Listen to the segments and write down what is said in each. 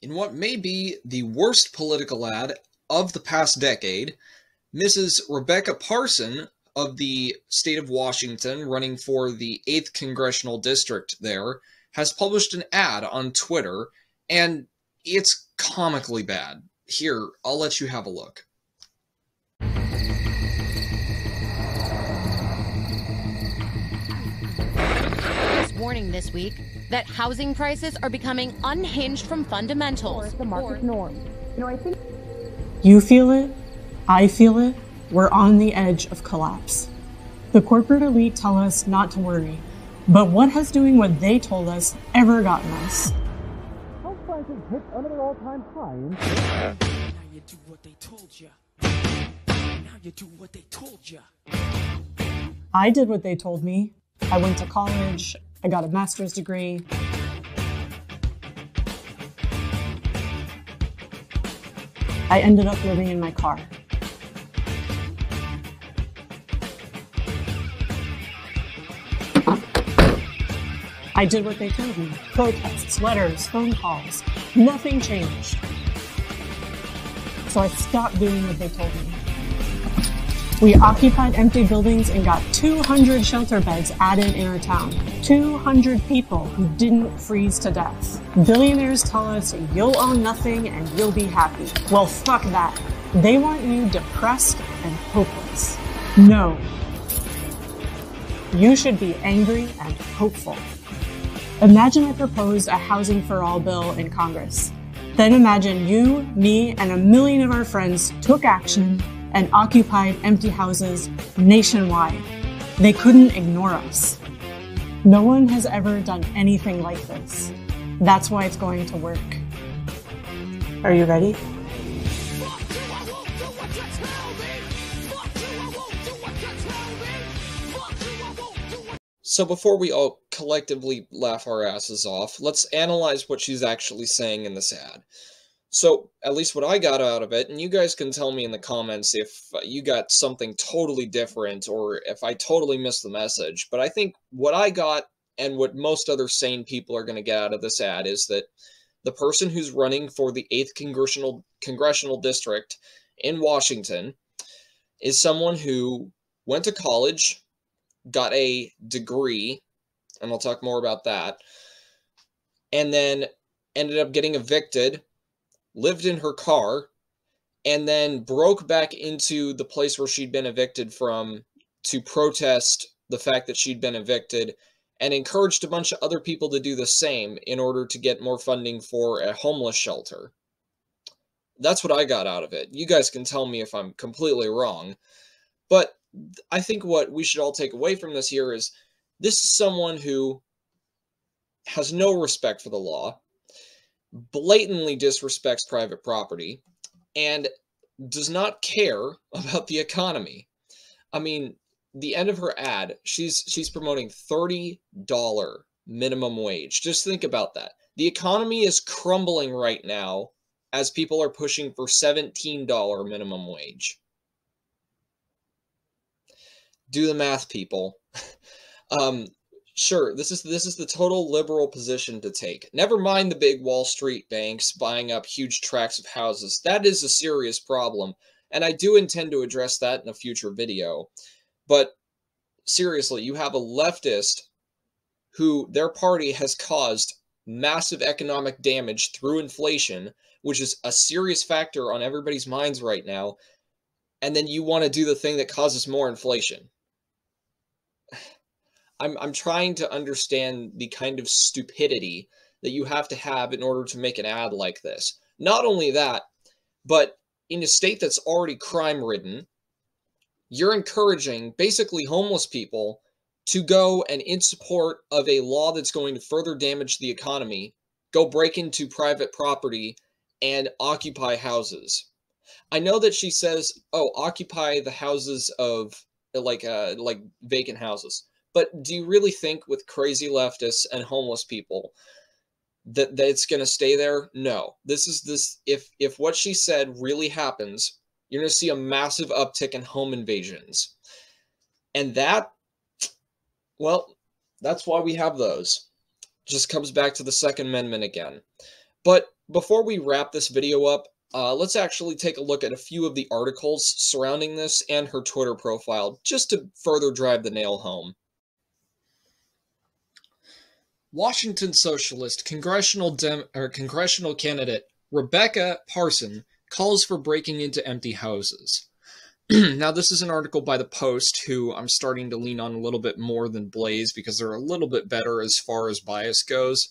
In what may be the worst political ad of the past decade, Mrs. Rebecca Parson of the state of Washington, running for the 8th Congressional District there, has published an ad on Twitter, and it's comically bad. Here, I'll let you have a look. Warning this week that housing prices are becoming unhinged from fundamentals. The market norm. I think you feel it, I feel it, we're on the edge of collapse. The corporate elite tell us not to worry, but what has doing what they told us ever gotten us? House prices hit another all-time high. Now you do what they told you. Now you do what they told you. I did what they told me. I went to college. I got a master's degree. I ended up living in my car. I did what they told me. Protests, letters, phone calls. Nothing changed. So I stopped doing what they told me. We occupied empty buildings and got 200 shelter beds added in our town. 200 people who didn't freeze to death. Billionaires tell us you'll own nothing and you'll be happy. Well, fuck that. They want you depressed and hopeless. No. You should be angry and hopeful. Imagine I proposed a housing for all bill in Congress. Then imagine you, me, and a million of our friends took action and occupied empty houses nationwide. They couldn't ignore us. No one has ever done anything like this. That's why it's going to work. Are you ready? So before we all collectively laugh our asses off, let's analyze what she's actually saying in this ad. So, at least what I got out of it, and you guys can tell me in the comments if you got something totally different or if I totally missed the message, but I think what I got and what most other sane people are going to get out of this ad is that the person who's running for the 8th Congressional District in Washington is someone who went to college, got a degree, and I'll talk more about that, and then ended up getting evicted, lived in her car, and then broke back into the place where she'd been evicted from to protest the fact that she'd been evicted, and encouraged a bunch of other people to do the same in order to get more funding for a homeless shelter. That's what I got out of it. You guys can tell me if I'm completely wrong, but I think what we should all take away from this here is this is someone who has no respect for the law, blatantly disrespects private property, and does not care about the economy. I mean, the end of her ad, she's promoting $30 minimum wage. Just think about that. The economy is crumbling right now as people are pushing for $17 minimum wage. Do the math, people. Sure, this is the total liberal position to take. Never mind the big Wall Street banks buying up huge tracts of houses. That is a serious problem, and I do intend to address that in a future video. But seriously, you have a leftist who their party has caused massive economic damage through inflation, which is a serious factor on everybody's minds right now, and then you want to do the thing that causes more inflation. I'm trying to understand the kind of stupidity that you have to have in order to make an ad like this. Not only that, but in a state that's already crime-ridden, you're encouraging basically homeless people to go and in support of a law that's going to further damage the economy, go break into private property and occupy houses. I know that she says, oh, occupy the houses of like vacant houses. But do you really think with crazy leftists and homeless people that it's going to stay there? No. If what she said really happens, you're going to see a massive uptick in home invasions. And that, well, that's why we have those. Just comes back to the Second Amendment again. But before we wrap this video up, let's actually take a look at a few of the articles surrounding this and her Twitter profile, just to further drive the nail home. Washington Socialist Congressional candidate Rebecca Parson calls for breaking into empty houses. Now, this is an article by The Post, who I'm starting to lean on a little bit more than Blaze because they're a little bit better as far as bias goes.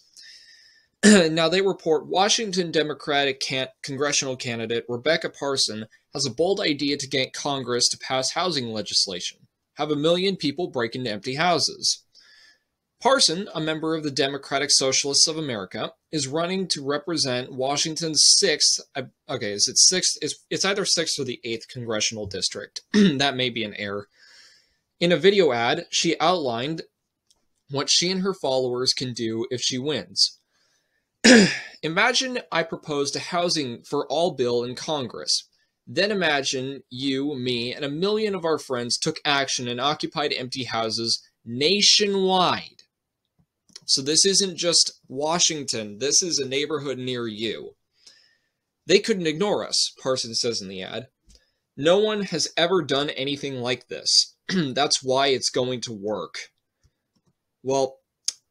Now, they report Washington Democratic congressional candidate Rebecca Parson has a bold idea to get Congress to pass housing legislation, have 1 million people break into empty houses. Parson, a member of the Democratic Socialists of America, is running to represent Washington's 6th, is it 6th? It's either 6th or the 8th congressional district. That may be an error. In a video ad, she outlined what she and her followers can do if she wins. Imagine I proposed a housing for all bill in Congress. Then imagine you, me, and 1 million of our friends took action and occupied empty houses nationwide. So this isn't just Washington, this is a neighborhood near you. They couldn't ignore us, Parson says in the ad. No one has ever done anything like this. That's why it's going to work. Well,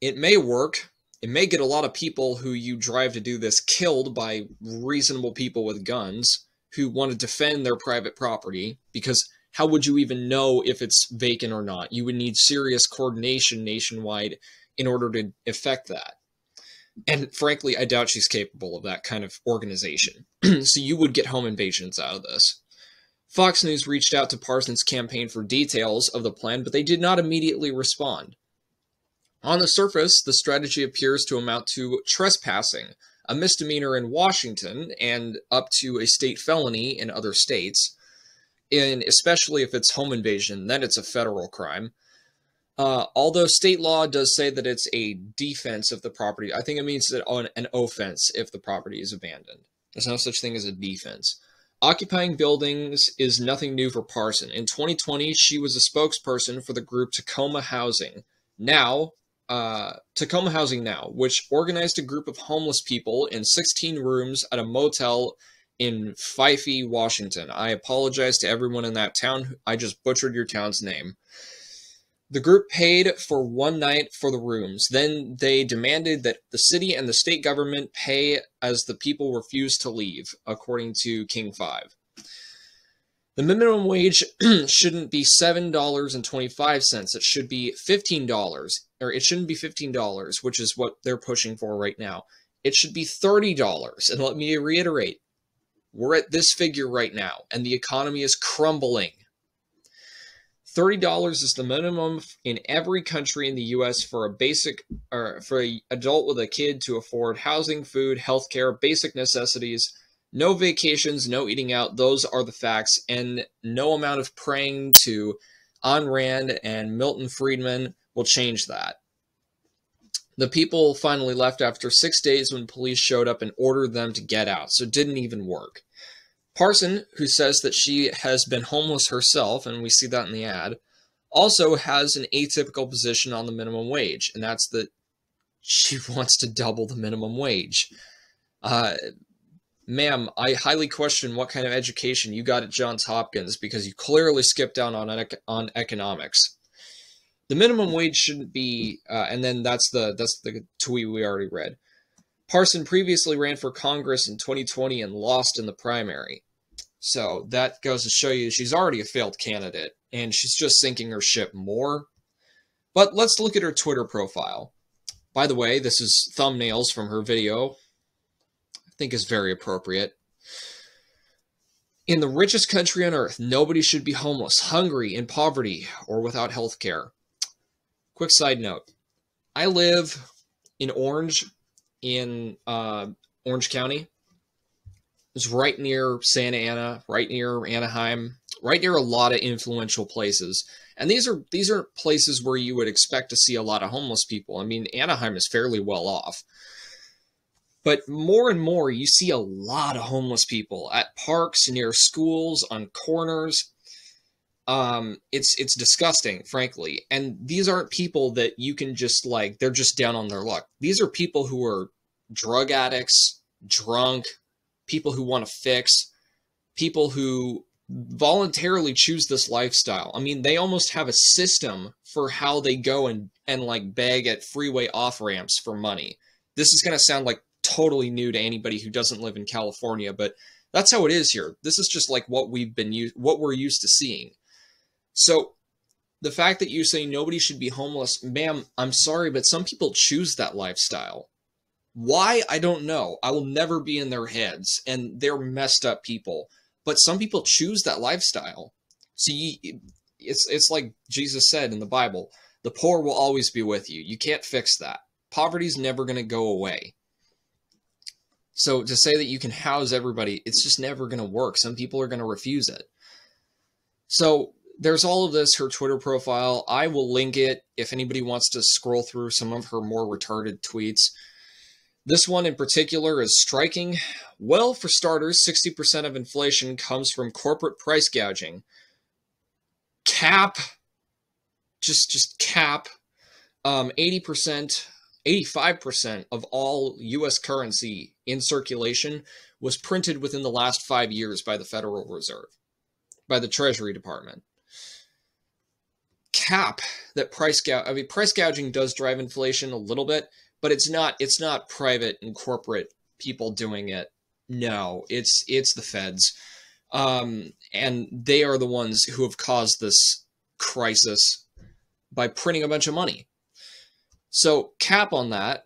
it may work. It may get a lot of people who you drive to do this killed by reasonable people with guns who want to defend their private property, because how would you even know if it's vacant or not? You would need serious coordination nationwide in order to effect that. And frankly, I doubt she's capable of that kind of organization. So you would get home invasions out of this. Fox News reached out to Parsons' campaign for details of the plan, but they did not immediately respond. On the surface, the strategy appears to amount to trespassing, a misdemeanor in Washington and up to a state felony in other states. And especially if it's home invasion, then it's a federal crime. Although state law does say that it's a defense of the property, I think it means that on an offense if the property is abandoned. There's no such thing as a defense. Occupying buildings is nothing new for Parson. In 2020, she was a spokesperson for the group Tacoma Housing Now, which organized a group of homeless people in 16 rooms at a motel in Fife, Washington. I apologize to everyone in that town. I just butchered your town's name. The group paid for 1 night for the rooms. Then they demanded that the city and the state government pay as the people refused to leave, according to King 5. The minimum wage shouldn't be $7.25. It should be $15, or it shouldn't be $15, which is what they're pushing for right now. It should be $30. And let me reiterate, we're at this figure right now, and the economy is crumbling. $30 is the minimum in every country in the U.S. for an adult with a kid to afford housing, food, healthcare, basic necessities. No vacations, no eating out. Those are the facts, and no amount of praying to Ayn Rand and Milton Friedman will change that. The people finally left after 6 days when police showed up and ordered them to get out, so it didn't even work. Parson, who says that she has been homeless herself, and we see that in the ad, also has an atypical position on the minimum wage, and that's that she wants to double the minimum wage. Ma'am, I highly question what kind of education you got at Johns Hopkins, because you clearly skipped down on economics. The minimum wage shouldn't be, and then that's the tweet we already read. Parson previously ran for Congress in 2020 and lost in the primary. So that goes to show you she's already a failed candidate, and she's just sinking her ship more. But let's look at her Twitter profile. By the way, this is thumbnails from her video. I think is very appropriate. In the richest country on earth, nobody should be homeless, hungry, in poverty, or without health care. Quick side note. I live in Orange, in Orange County. It's right near Santa Ana, right near Anaheim, right near a lot of influential places. And these are places where you would expect to see a lot of homeless people. I mean, Anaheim is fairly well off. But more and more, you see a lot of homeless people at parks, near schools, on corners. It's disgusting, frankly. And these aren't people that you can just, like, they're just down on their luck. These are people who are drug addicts, drunk, people who want to fix, people who voluntarily choose this lifestyle. I mean, they almost have a system for how they go and like beg at freeway off-ramps for money. This is going to sound like totally new to anybody who doesn't live in California, but that's how it is here. This is just like what we're used to seeing. So the fact that you say nobody should be homeless, ma'am, I'm sorry, but some people choose that lifestyle. Why? I don't know. I will never be in their heads, and they're messed up people. But some people choose that lifestyle. So it's like Jesus said in the Bible, the poor will always be with you. You can't fix that. Poverty's never going to go away. So to say that you can house everybody, it's just never going to work. Some people are going to refuse it. So there's all of this, her Twitter profile. I will link it if anybody wants to scroll through some of her more retarded tweets. This one in particular is striking. Well, for starters, 60% of inflation comes from corporate price gouging. Cap. Just cap. 80%, 85% of all U.S. currency in circulation was printed within the last 5 years by the Federal Reserve, by the Treasury Department. Cap that price gouging does drive inflation a little bit, but it's not private and corporate people doing it. No, it's the feds. And they are the ones who have caused this crisis by printing a bunch of money. So cap on that.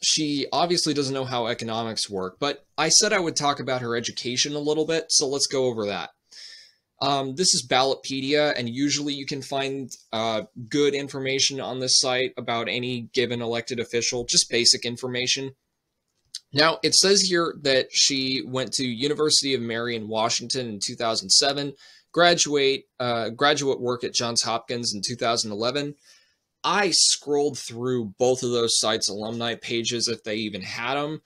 She obviously doesn't know how economics work, but I said I would talk about her education a little bit, so let's go over that. This is Ballotpedia, and usually you can find good information on this site about any given elected official, just basic information. Now, it says here that she went to University of Mary in Washington in 2007, graduate work at Johns Hopkins in 2011. I scrolled through both of those sites' alumni pages, if they even had them,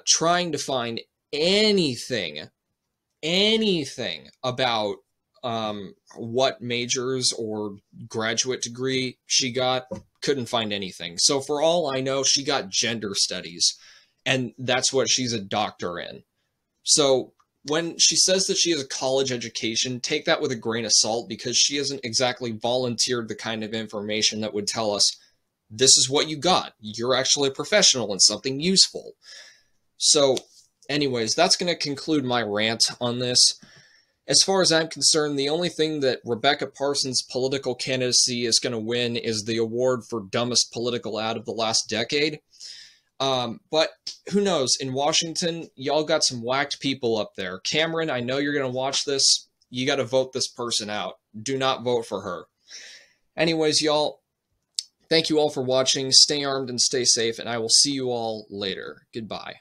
trying to find anything about what majors or graduate degree she got. Couldn't find anything. So for all I know, she got gender studies, and that's what she's a doctor in. So when she says that she has a college education, take that with a grain of salt, because she hasn't exactly volunteered the kind of information that would tell us, this is what you got. You're actually a professional in something useful. So anyways, that's going to conclude my rant on this. As far as I'm concerned, the only thing that Rebecca Parson's political candidacy is going to win is the award for dumbest political ad of the last decade. But who knows? In Washington, y'all got some whacked people up there. Cameron, I know you're going to watch this. You got to vote this person out. Do not vote for her. Anyways, y'all, thank you all for watching. Stay armed and stay safe, and I will see you all later. Goodbye.